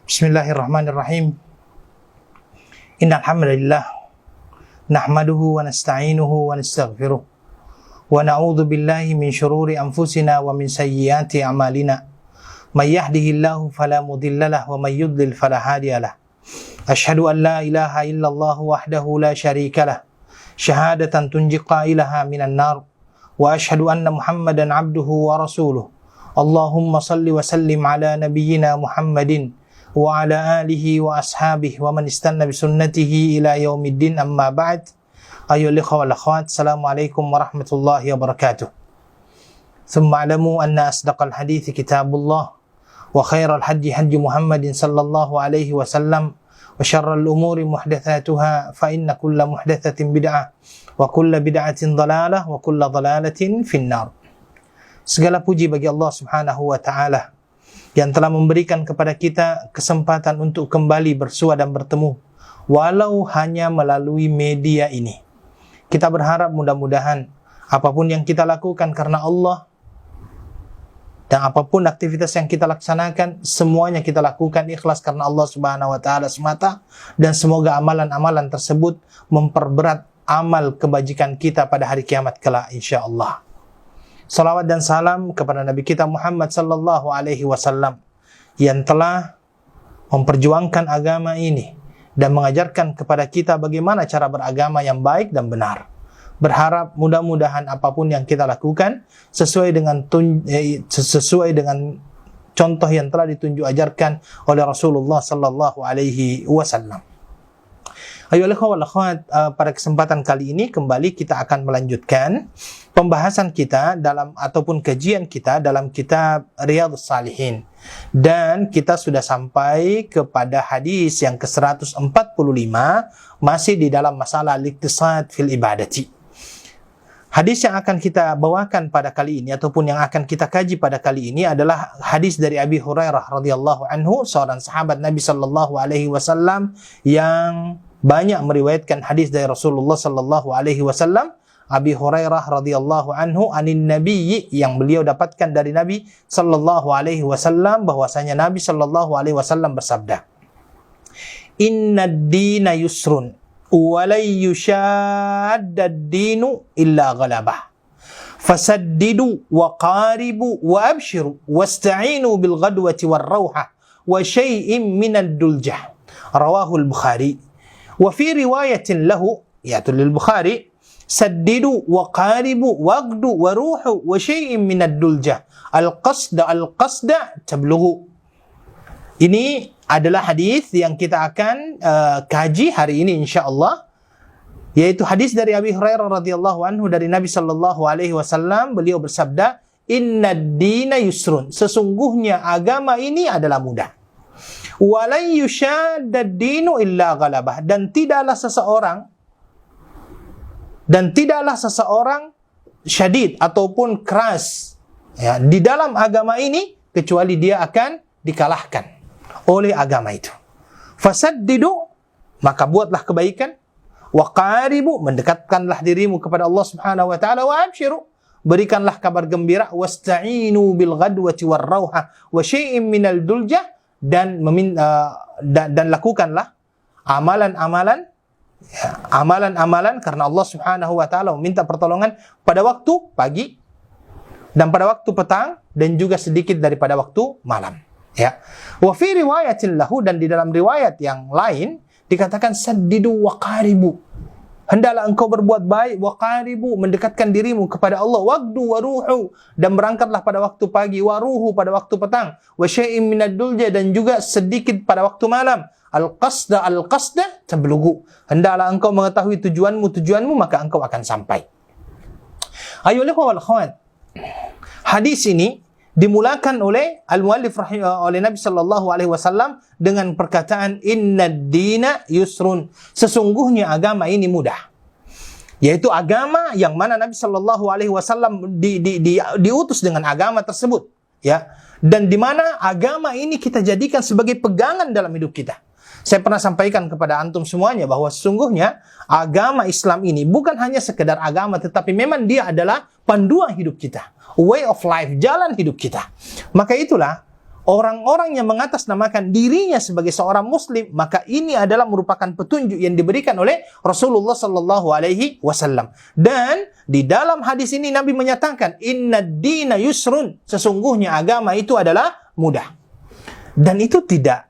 Bismillahirrahmanirrahim. Innal hamdalillah nahmaduhu wa nasta'inuhu wa nastaghfiruh wa na'udzu billahi min shururi anfusina wa min sayyiati a'malina. May yahdihillahu fala mudhillalah wa may yudlil fala hadiyalah. Asyhadu an la ilaha illallah wahdahu la syarikalah syahadatan tunji qailaha minan nar wa asyhadu anna Muhammadan abduhu wa rasuluh. Allahumma salli wa sallim ala nabiyyina Muhammadin wa ala alihi wa ashabihi wa man istanna bi sunnatihi ila yaumiddin, amma ba'd. Ayyuhal ikhwa wal akhwat, assalamualaikum warahmatullahi wabarakatuh. Thumma alamu anna asdaqal hadithi kitabullah wa khairal hadi hadi Muhammadin sallallahu alaihi wasallam wa syarral umuri muhdatsatuha fa inna kulla muhdatsatin bid'ah wa kulla bid'atin dhalalah wa kulla dhalalatin finnar. Segala puji bagi Allah Subhanahu wa taala yang telah memberikan kepada kita kesempatan untuk kembali bersua dan bertemu, walau hanya melalui media ini. Kita berharap mudah-mudahan apapun yang kita lakukan karena Allah, dan apapun aktivitas yang kita laksanakan, semuanya kita lakukan ikhlas karena Allah Subhanahu wa taala semata, dan semoga amalan-amalan tersebut memperberat amal kebajikan kita pada hari kiamat kelak insyaallah. Salawat dan salam kepada Nabi kita Muhammad sallallahu alaihi wasallam yang telah memperjuangkan agama ini dan mengajarkan kepada kita bagaimana cara beragama yang baik dan benar. Berharap mudah-mudahan apapun yang kita lakukan sesuai dengan contoh yang telah ditunjuk ajarkan oleh Rasulullah sallallahu alaihi wasallam. Ayolah wal akhwat, pada kesempatan kali ini kembali kita akan melanjutkan pembahasan kita ataupun kajian kita dalam kitab Riyadhus Shalihin, dan kita sudah sampai kepada hadis yang ke-145, masih di dalam masalah al-iqtisad fil ibadati. Hadis yang akan kita bawakan pada kali ini ataupun yang akan kita kaji pada kali ini adalah hadis dari Abi Hurairah radhiyallahu anhu, seorang sahabat Nabi sallallahu alaihi wasallam yang banyak meriwayatkan hadis dari Rasulullah sallallahu alaihi wasallam. Abi Hurairah radhiyallahu anhu anin nabiyyi, yang beliau dapatkan dari Nabi sallallahu alaihi wasallam bahwasanya Nabi sallallahu alaihi wasallam bersabda, "Innad dina yusrun wa la yushaddad dinu illa ghalabah. Fasaddidu wa qaribu wa abshiru wasta'inu bil ghadwati war rauha wa syai'in minad duljah." Rawahul Bukhari. Wa fi riwayatin lahu, yaitu lil Bukhari, saddidu wa qaribu waqdu wa ruhu wa syai'in minad duljah al-qasda tablughu. Ini adalah hadis yang kita akan kaji hari ini insyaallah, yaitu hadis dari Abi Hurairah radhiyallahu anhu dari Nabi sallallahu alaihi wasallam. Beliau bersabda, "Innad dina yusrun." Sesungguhnya agama ini adalah mudah. "Walan yushaddad dinu illa ghalabah." Dan tidaklah seseorang syadid ataupun keras ya di dalam agama ini kecuali dia akan dikalahkan oleh agama itu. Fasaddidu, maka buatlah kebaikan. Wa qaribu, mendekatkanlah dirimu kepada Allah Subhanahu wa taala. Wa abshiru, berikanlah kabar gembira. Wasta'inu bil ghadwati war rauha wa syai'in minal duljah, dan lakukanlah amalan-amalan karena Allah Subhanahu wa taala meminta pertolongan pada waktu pagi dan pada waktu petang, dan juga sedikit daripada waktu malam ya. Wa fi riwayatin lahu, dan di dalam riwayat yang lain dikatakan saddidu wa qaribu, hendaklah engkau berbuat baik, wa qaribu, mendekatkan dirimu kepada Allah, waqdu wa ruhu, dan berangkatlah pada waktu pagi, wa ruhu, pada waktu petang, wa syai'in minad dulja, dan juga sedikit pada waktu malam, al-qasda tablughu, hendaklah engkau mengetahui tujuanmu, maka engkau akan sampai. Ayolah wal akhwat, hadis ini dimulakan oleh al-muallif oleh Nabi sallallahu alaihi wasallam dengan perkataan innad dina yusrun. Sesungguhnya agama ini mudah. Yaitu agama yang mana Nabi sallallahu alaihi wasallam diutus dengan agama tersebut, ya. Dan di mana agama ini kita jadikan sebagai pegangan dalam hidup kita. Saya pernah sampaikan kepada antum semuanya bahwa sesungguhnya agama Islam ini bukan hanya sekedar agama, tetapi memang dia adalah panduan hidup kita, way of life, jalan hidup kita. Maka itulah orang-orang yang mengatasnamakan dirinya sebagai seorang muslim, maka ini adalah merupakan petunjuk yang diberikan oleh Rasulullah sallallahu alaihi wasallam. Dan di dalam hadis ini Nabi menyatakan, "Innad dina yusrun." Sesungguhnya agama itu adalah mudah. Dan itu tidak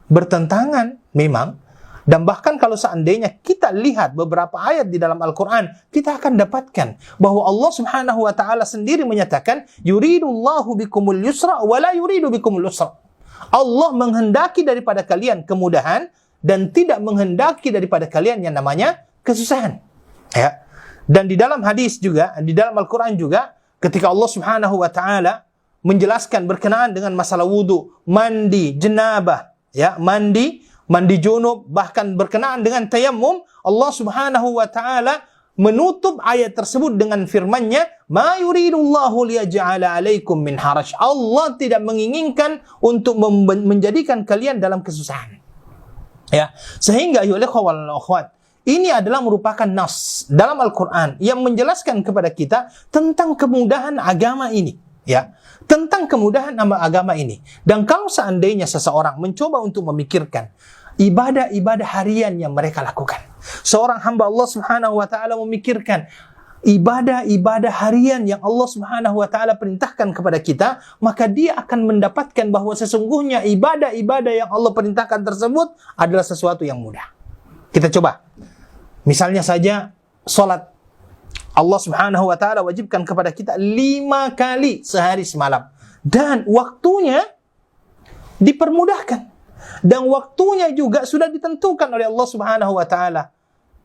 bertentangan memang. Dan bahkan kalau seandainya kita lihat beberapa ayat di dalam Al-Quran, kita akan dapatkan bahwa Allah Subhanahu wa ta'ala sendiri menyatakan, yuridullahu bikumul yusra wa la yuridu bikumul usra. Allah menghendaki daripada kalian kemudahan dan tidak menghendaki daripada kalian yang namanya kesusahan. Ya. Dan di dalam hadis juga, di dalam Al-Quran juga, ketika Allah Subhanahu wa ta'ala menjelaskan berkenaan dengan masalah wudu, mandi, jenabah, ya, mandi junub, bahkan berkenaan dengan tayammum, Allah Subhanahu wa ta'ala menutup ayat tersebut dengan firman-Nya, "Ma yuridullahu liyaj'ala 'alaikum min haraj." Allah tidak menginginkan untuk menjadikan kalian dalam kesusahan. Ya, sehingga ayyuhal ikhwah wal akhwat, ini adalah merupakan nas dalam Al-Qur'an yang menjelaskan kepada kita tentang kemudahan agama ini. Ya, tentang kemudahan agama ini. Dan kalau seandainya seseorang mencoba untuk memikirkan ibadah-ibadah harian yang mereka lakukan, seorang hamba Allah Subhanahu wa ta'ala memikirkan ibadah-ibadah harian yang Allah Subhanahu wa ta'ala perintahkan kepada kita, maka dia akan mendapatkan bahwa sesungguhnya ibadah-ibadah yang Allah perintahkan tersebut adalah sesuatu yang mudah. Kita coba, misalnya saja salat. Allah Subhanahu wa ta'ala wajibkan kepada kita 5 kali sehari semalam. Dan waktunya dipermudahkan. Dan waktunya juga sudah ditentukan oleh Allah Subhanahu wa ta'ala.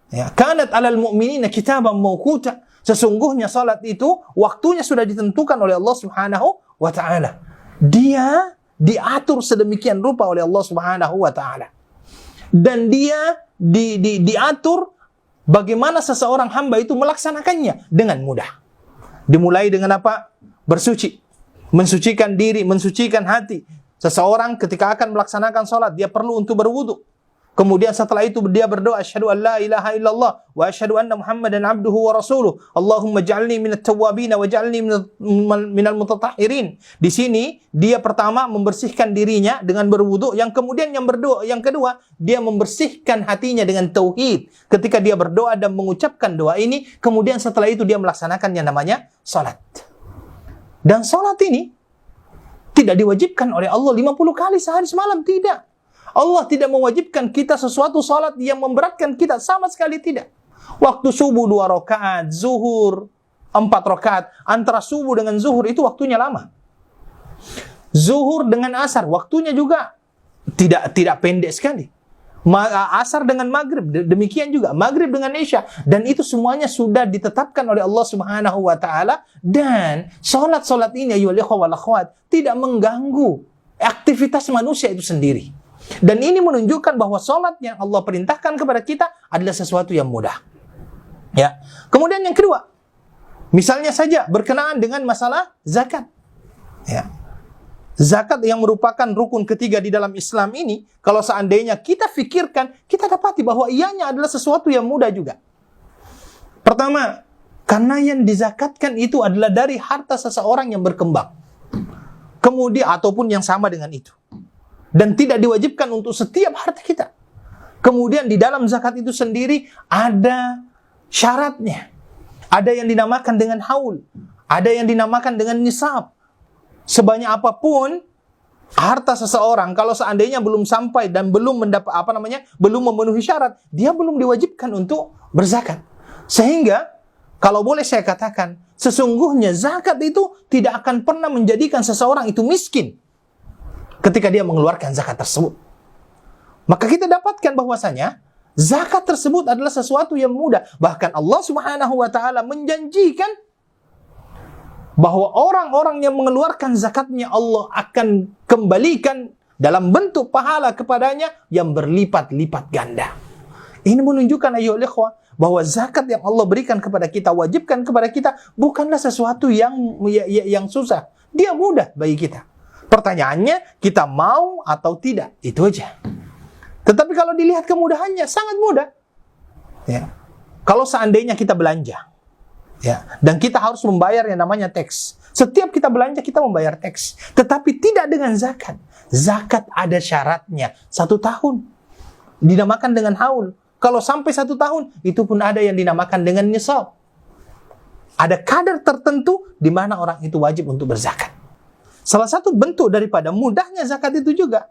Ya, kanat 'alal mu'minina kitaban mawquta. Sesungguhnya salat itu waktunya sudah ditentukan oleh Allah Subhanahu wa ta'ala. Dia diatur sedemikian rupa oleh Allah Subhanahu wa ta'ala. Dan dia diatur bagaimana seseorang hamba itu melaksanakannya dengan mudah. Dimulai dengan apa? Bersuci. Mensucikan diri, mensucikan hati. Seseorang ketika akan melaksanakan salat, dia perlu untuk berwudu. Kemudian setelah itu dia berdoa, asyhadu an la ilaha illallah wa asyhadu anna Muhammadan abduhu wa rasuluh. Allahumma ja'alni minat tawwabin wa ja'alni minal mutatahhirin. Di sini dia pertama membersihkan dirinya dengan berwudu, yang kemudian yang kedua dia membersihkan hatinya dengan tauhid. Ketika dia berdoa dan mengucapkan doa ini, kemudian setelah itu dia melaksanakan yang namanya salat. Dan salat ini tidak diwajibkan oleh Allah 50 kali sehari semalam, tidak. Allah tidak mewajibkan kita sesuatu salat yang memberatkan kita, sama sekali tidak. Waktu subuh 2 rakaat, zuhur 4 rakaat, antara subuh dengan zuhur itu waktunya lama. Zuhur dengan asar waktunya juga tidak pendek sekali. Asar dengan maghrib, demikian juga maghrib dengan isya, dan itu semuanya sudah ditetapkan oleh Allah Subhanahu wa ta'ala. Dan salat-salat ini ayyuhal ikhwah wal akhwat tidak mengganggu aktivitas manusia itu sendiri. Dan ini menunjukkan bahwa salat yang Allah perintahkan kepada kita adalah sesuatu yang mudah. Ya. Kemudian yang kedua, misalnya saja berkenaan dengan masalah zakat. Ya. Zakat yang merupakan rukun ketiga di dalam Islam ini, kalau seandainya kita fikirkan, kita dapati bahwa ianya adalah sesuatu yang mudah juga. Pertama, karena yang dizakatkan itu adalah dari harta seseorang yang berkembang. Kemudian, ataupun yang sama dengan itu. Dan tidak diwajibkan untuk setiap harta kita. Kemudian di dalam zakat itu sendiri ada syaratnya. Ada yang dinamakan dengan haul. Ada yang dinamakan dengan nisab. Sebanyak apapun harta seseorang, kalau seandainya belum sampai dan belum mendapat belum memenuhi syarat, dia belum diwajibkan untuk berzakat. Sehingga kalau boleh saya katakan, sesungguhnya zakat itu tidak akan pernah menjadikan seseorang itu miskin ketika dia mengeluarkan zakat tersebut. Maka kita dapatkan bahwasanya zakat tersebut adalah sesuatu yang mudah. Bahkan Allah Subhanahu wa ta'ala menjanjikan bahwa orang-orang yang mengeluarkan zakatnya Allah akan kembalikan dalam bentuk pahala kepadanya yang berlipat-lipat ganda. Ini menunjukkan ayyuhal ikhwah bahwa zakat yang Allah berikan kepada kita, wajibkan kepada kita, bukanlah sesuatu yang susah. Dia mudah bagi kita. Pertanyaannya, kita mau atau tidak, itu aja. Tetapi kalau dilihat kemudahannya, sangat mudah. Ya. Kalau seandainya kita belanja, Ya, dan kita harus membayar yang namanya teks. Setiap kita belanja kita membayar teks, tetapi tidak dengan zakat. Zakat ada syaratnya 1 tahun, dinamakan dengan haul. Kalau sampai 1 tahun, itu pun ada yang dinamakan dengan nisab. Ada kadar tertentu di mana orang itu wajib untuk berzakat. Salah satu bentuk daripada mudahnya zakat itu juga,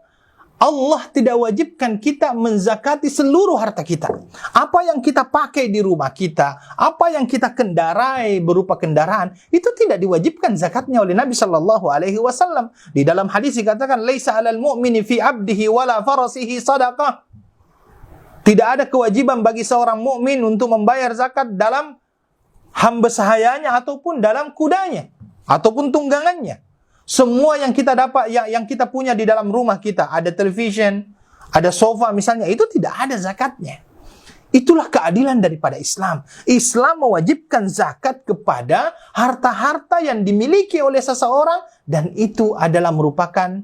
Allah tidak wajibkan kita menzakati seluruh harta kita. Apa yang kita pakai di rumah kita, apa yang kita kendarai berupa kendaraan, itu tidak diwajibkan zakatnya oleh Nabi Shallallahu Alaihi Wasallam. Di dalam hadis dikatakan, "Laisa 'alal mu'mini fi 'abdihi wala farasihi sadaqah." Tidak ada kewajiban bagi seorang mukmin untuk membayar zakat dalam hamba sahayanya ataupun dalam kudanya ataupun tunggangannya. Semua yang kita dapat, yang kita punya di dalam rumah kita, ada television, ada sofa misalnya, itu tidak ada zakatnya. Itulah keadilan daripada Islam. Islam mewajibkan zakat kepada harta-harta yang dimiliki oleh seseorang, dan itu adalah merupakan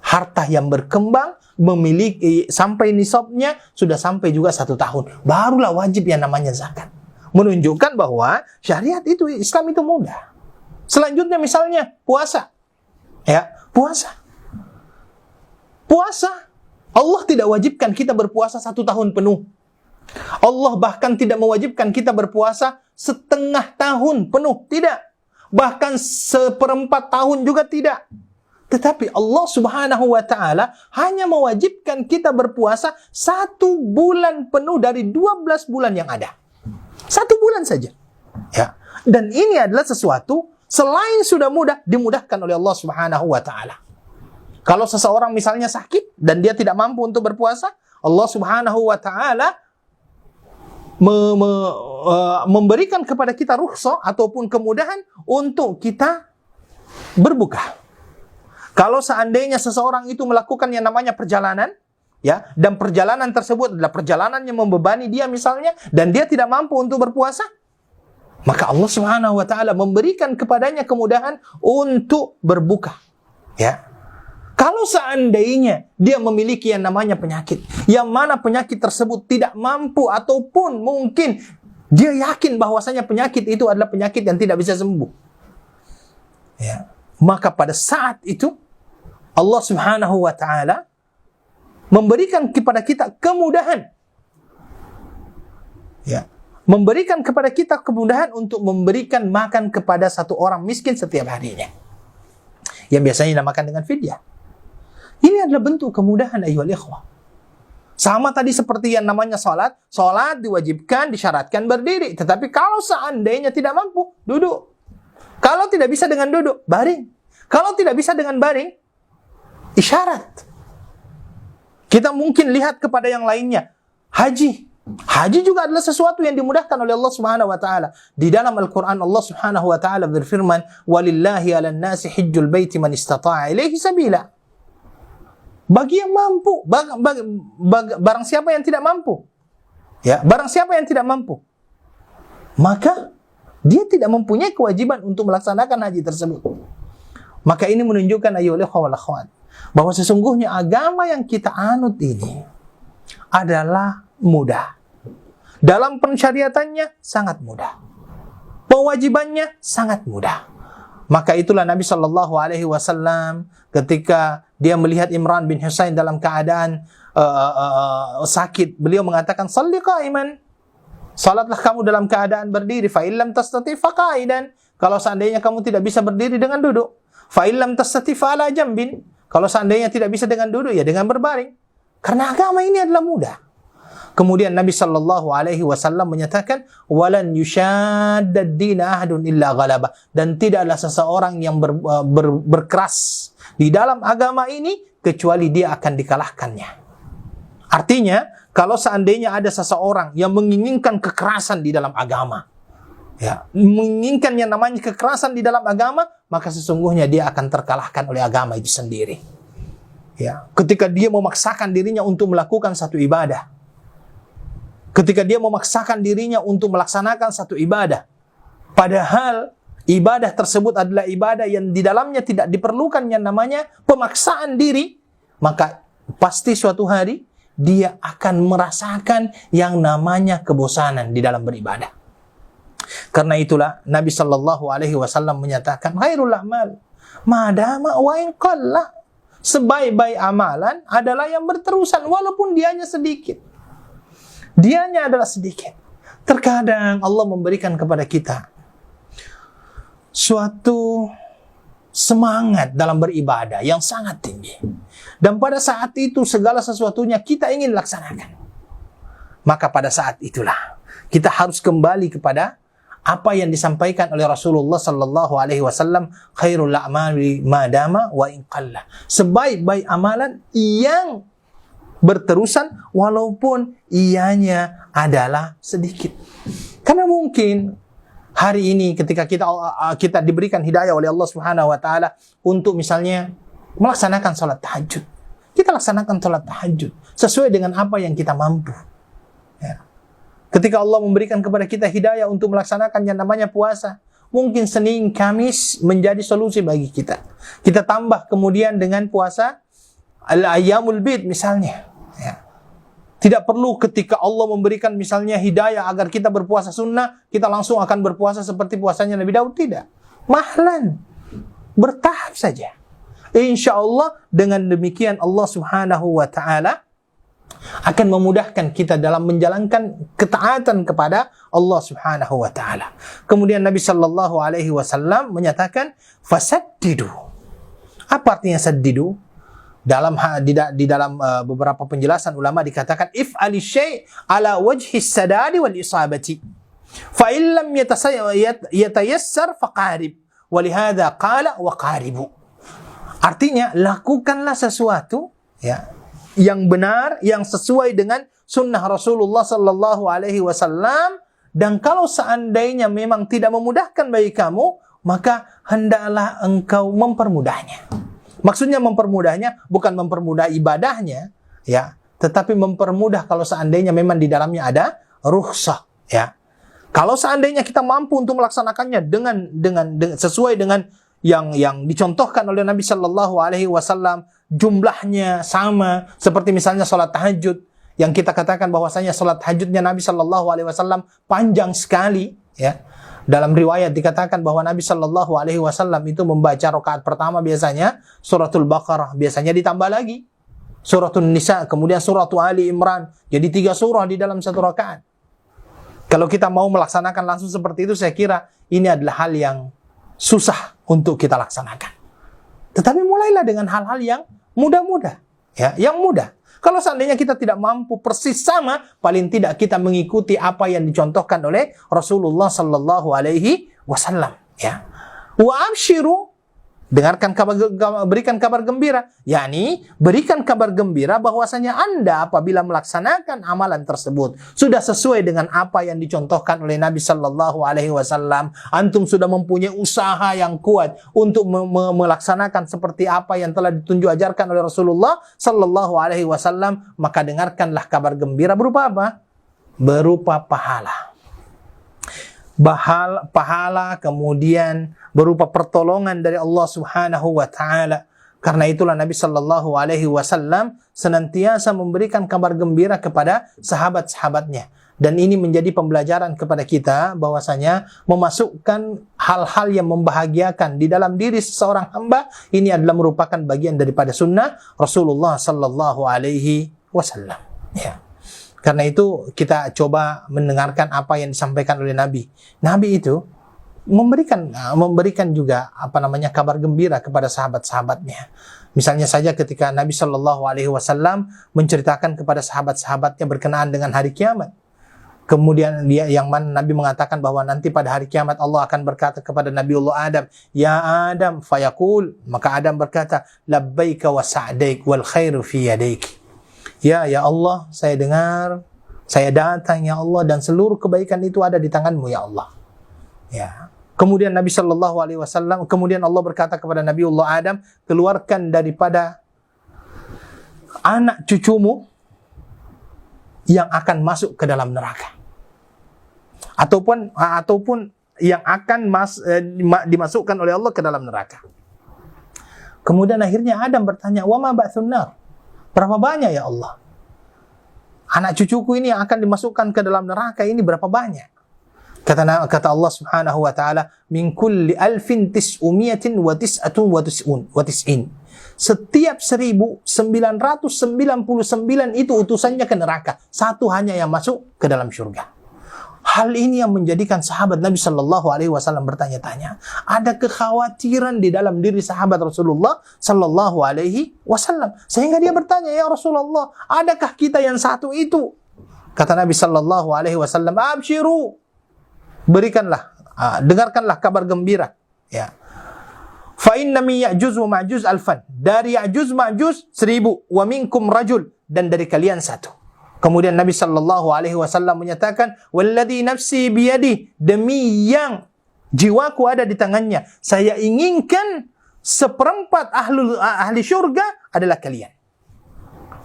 harta yang berkembang, memiliki sampai nisabnya, sudah sampai juga 1 tahun. Barulah wajib yang namanya zakat. Menunjukkan bahwa syariat itu, Islam itu mudah. Selanjutnya misalnya puasa. Ya, puasa. Puasa. Allah tidak wajibkan kita berpuasa 1 tahun penuh. Allah bahkan tidak mewajibkan kita berpuasa 1/2 tahun penuh. Tidak. Bahkan 1/4 tahun juga tidak. Tetapi Allah Subhanahu wa ta'ala hanya mewajibkan kita berpuasa 1 bulan penuh dari 12 bulan yang ada. 1 bulan saja. Ya. Dan ini adalah sesuatu selain sudah mudah, dimudahkan oleh Allah Subhanahu wa ta'ala. Kalau seseorang misalnya sakit dan dia tidak mampu untuk berpuasa, Allah Subhanahu wa ta'ala memberikan kepada kita rukhsah ataupun kemudahan untuk kita berbuka. Kalau seandainya seseorang itu melakukan yang namanya perjalanan, ya, dan perjalanan tersebut adalah perjalanan yang membebani dia misalnya, dan dia tidak mampu untuk berpuasa, maka Allah Subhanahu wa ta'ala memberikan kepadanya kemudahan untuk berbuka. Ya. Kalau seandainya dia memiliki yang namanya penyakit, yang mana penyakit tersebut tidak mampu ataupun mungkin dia yakin bahwasanya penyakit itu adalah penyakit yang tidak bisa sembuh. Ya. Maka pada saat itu Allah Subhanahu wa ta'ala memberikan kepada kita kemudahan. Ya. Memberikan kepada kita kemudahan untuk memberikan makan kepada 1 orang miskin setiap harinya, yang biasanya dinamakan dengan fidyah. Ini adalah bentuk kemudahan ayyuhal ikhwah. Sama tadi seperti yang namanya salat. Salat diwajibkan, disyaratkan berdiri. Tetapi kalau seandainya tidak mampu, duduk. Kalau tidak bisa dengan duduk, baring. Kalau tidak bisa dengan baring, isyarat. Kita mungkin lihat kepada yang lainnya. Haji. Haji juga adalah sesuatu yang dimudahkan oleh Allah Subhanahu wa ta'ala. Di dalam Al-Quran Allah Subhanahu wa ta'ala berfirman, "Walillahi 'alan nasi hijjul baiti man istata'a ilaihi sabila." Bagi yang mampu, barang siapa yang tidak mampu. Ya, barang siapa yang tidak mampu, maka dia tidak mempunyai kewajiban untuk melaksanakan haji tersebut. Maka ini menunjukkan ayyuhal ikhwah wal akhwat, bahwa sesungguhnya agama yang kita anut ini adalah mudah. Dalam pensyariatannya sangat mudah. Pewajibannya sangat mudah. Maka itulah Nabi Shallallahu Alaihi Wasallam ketika dia melihat Imran bin Husain dalam keadaan sakit, beliau mengatakan, "Shalli qa'iman." Salatlah kamu dalam keadaan berdiri. Fa illam tastati fa qa'idan. Kalau seandainya kamu tidak bisa berdiri, dengan duduk. Fa illam tastati fa ala jambin. Kalau seandainya tidak bisa dengan duduk, ya dengan berbaring. Karena agama ini adalah mudah. Kemudian Nabi Shallallahu Alaihi Wasallam menyatakan, "Walan yushaddad dina ahadun illa ghalabah." Dan tidaklah seseorang yang berkeras di dalam agama ini kecuali dia akan dikalahkannya. Artinya, kalau seandainya ada seseorang yang menginginkan kekerasan di dalam agama, ya, menginginkan yang namanya kekerasan di dalam agama, maka sesungguhnya dia akan terkalahkan oleh agama itu sendiri. Ya, ketika dia memaksakan dirinya untuk melakukan satu ibadah, ketika dia memaksakan dirinya untuk melaksanakan satu ibadah, padahal ibadah tersebut adalah ibadah yang di dalamnya tidak diperlukan yang namanya pemaksaan diri, maka pasti suatu hari dia akan merasakan yang namanya kebosanan di dalam beribadah. Karena itulah Nabi sallallahu alaihi wasallam menyatakan khairul a'mal ma dama wa in qalla. Sebaik-baik amalan adalah yang berterusan walaupun dianya sedikit. Dianya adalah sedikit. Terkadang Allah memberikan kepada kita suatu semangat dalam beribadah yang sangat tinggi. Dan pada saat itu segala sesuatunya kita ingin laksanakan. Maka pada saat itulah kita harus kembali kepada apa yang disampaikan oleh Rasulullah sallallahu alaihi wasallam, khairul a'mali ma dama wa in qalla. Sebaik-baik amalan yang berterusan walaupun ianya adalah sedikit. Karena mungkin hari ini ketika kita diberikan hidayah oleh Allah Subhanahu wa taala untuk misalnya melaksanakan salat tahajud. Kita laksanakan salat tahajud sesuai dengan apa yang kita mampu. Ya. Ketika Allah memberikan kepada kita hidayah untuk melaksanakan yang namanya puasa, mungkin Senin, Kamis menjadi solusi bagi kita. Kita tambah kemudian dengan puasa al-ayyamul bid misalnya. Ya. Tidak perlu ketika Allah memberikan misalnya hidayah agar kita berpuasa sunnah, kita langsung akan berpuasa seperti puasanya Nabi Daud. Tidak. Mahlan. Bertahap saja. Insya Allah dengan demikian Allah Subhanahu wa ta'ala akan memudahkan kita dalam menjalankan ketaatan kepada Allah Subhanahu wa taala. Kemudian Nabi sallallahu alaihi wasallam menyatakan fasaddidu. Apa artinya saddidu? Di dalam beberapa penjelasan ulama dikatakan if'ali syai' ala wajhi sadadi wal isabati. Fa in lam yatayassar faqarib. Walihada qala wa qaribu. Artinya lakukanlah sesuatu ya yang benar, yang sesuai dengan sunnah Rasulullah sallallahu alaihi wasallam, dan kalau seandainya memang tidak memudahkan bagi kamu, maka hendaklah engkau mempermudahnya. Maksudnya mempermudahnya bukan mempermudah ibadahnya, ya, tetapi mempermudah kalau seandainya memang di dalamnya ada rukhsah, ya. Kalau seandainya kita mampu untuk melaksanakannya dengan sesuai dengan yang dicontohkan oleh Nabi sallallahu alaihi wasallam, jumlahnya sama seperti misalnya salat tahajud yang kita katakan bahwasanya salat tahajudnya Nabi sallallahu alaihi wasallam panjang sekali, ya. Dalam riwayat dikatakan bahwa Nabi sallallahu alaihi wasallam itu membaca rakaat pertama biasanya suratul Baqarah, biasanya ditambah lagi suratul Nisa, kemudian suratul Ali Imran. Jadi 3 surah di dalam satu rakaat. Kalau kita mau melaksanakan langsung seperti itu, saya kira ini adalah hal yang susah untuk kita laksanakan. Tetapi mulailah dengan hal-hal yang mudah-mudah, ya, yang mudah. Kalau seandainya kita tidak mampu persis sama, paling tidak kita mengikuti apa yang dicontohkan oleh Rasulullah sallallahu alaihi wasallam, ya. Wa abshiru, dengarkan berikan kabar gembira, yakni berikan kabar gembira bahwasanya Anda apabila melaksanakan amalan tersebut sudah sesuai dengan apa yang dicontohkan oleh Nabi sallallahu alaihi wasallam, antum sudah mempunyai usaha yang kuat untuk melaksanakan seperti apa yang telah ditunjuk ajarkan oleh Rasulullah sallallahu alaihi wasallam, maka dengarkanlah kabar gembira berupa apa? Berupa pahala. Pahala, kemudian berupa pertolongan dari Allah Subhanahu wa taala. Karena itulah Nabi sallallahu alaihi wasallam senantiasa memberikan kabar gembira kepada sahabat-sahabatnya. Dan ini menjadi pembelajaran kepada kita bahwasanya memasukkan hal-hal yang membahagiakan di dalam diri seseorang hamba ini adalah merupakan bagian daripada sunnah Rasulullah sallallahu alaihi wasallam, ya. Karena itu kita coba mendengarkan apa yang disampaikan oleh Nabi. Nabi itu memberikan juga kabar gembira kepada sahabat-sahabatnya. Misalnya saja ketika Nabi Shallallahu Alaihi Wasallam menceritakan kepada sahabat-sahabatnya berkenaan dengan hari kiamat. Kemudian yang mana Nabi mengatakan bahwa nanti pada hari kiamat Allah akan berkata kepada Nabiullah Adam, ya Adam, fayaqul, maka Adam berkata, labbaika wa sa'daik wal khairu fi yadaik. Ya Allah, saya dengar, saya datang ya Allah, dan seluruh kebaikan itu ada di tanganmu ya Allah. Ya. Kemudian Nabi Shallallahu Alaihi Wasallam, kemudian Allah berkata kepada Nabiullah Adam, keluarkan daripada anak cucumu yang akan masuk ke dalam neraka, ataupun yang akan dimasukkan oleh Allah ke dalam neraka. Kemudian akhirnya Adam bertanya, wa ma ba'tsun nar? Berapa banyak ya Allah? Anak cucuku ini yang akan dimasukkan ke dalam neraka ini berapa banyak? Kata Allah Subhanahu wa taala, min kulli alfin tis'umiyatin wa tis'atun wa tis'in. Setiap 1999 itu utusannya ke neraka, satu hanya yang masuk ke dalam surga. Hal ini yang menjadikan sahabat Nabi Shallallahu Alaihi Wasallam bertanya-tanya, ada kekhawatiran di dalam diri sahabat Rasulullah Shallallahu Alaihi Wasallam, sehingga dia bertanya, ya Rasulullah, adakah kita yang satu itu? Kata Nabi Shallallahu Alaihi Wasallam, abshiru, berikanlah, dengarkanlah kabar gembira, ya. Fa inna min Ya'juj wa Ma'juj alfan. Dari Ya'juj Ma'juj 1000, wa minkum rajul, dan dari kalian satu. Kemudian Nabi sallallahu alaihi wasallam menyatakan, walladzi nafsi biyadi, demi yang jiwaku ada di tangannya, saya inginkan seperempat ahli syurga adalah kalian.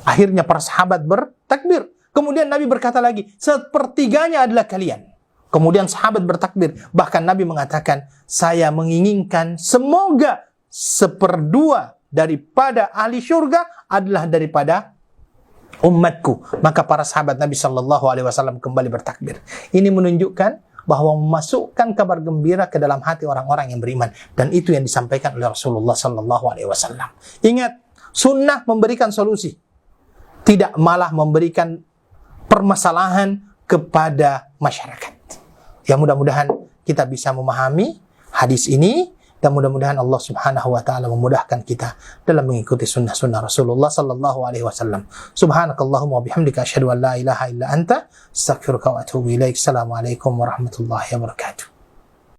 Akhirnya para sahabat bertakbir. Kemudian Nabi berkata lagi, sepertiganya adalah kalian. Kemudian sahabat bertakbir. Bahkan Nabi mengatakan, saya menginginkan semoga 1/2 daripada ahli syurga adalah daripada umatku. Maka para sahabat Nabi Shallallahu Alaihi Wasallam kembali bertakbir. Ini menunjukkan bahwa memasukkan kabar gembira ke dalam hati orang-orang yang beriman. Dan itu yang disampaikan oleh Rasulullah Shallallahu Alaihi Wasallam. Ingat, sunnah memberikan solusi, tidak malah memberikan permasalahan kepada masyarakat. Ya, mudah-mudahan kita bisa memahami hadis ini, dan mudah-mudahan Allah Subhanahu wa taala memudahkan kita dalam mengikuti sunnah-sunnah Rasulullah sallallahu alaihi wasallam. Subhanakallahumma wa bihamdika asyhadu an la ilaha illa anta astaghfiruka wa atubu ilaik. Assalamualaikum warahmatullahi wabarakatuh.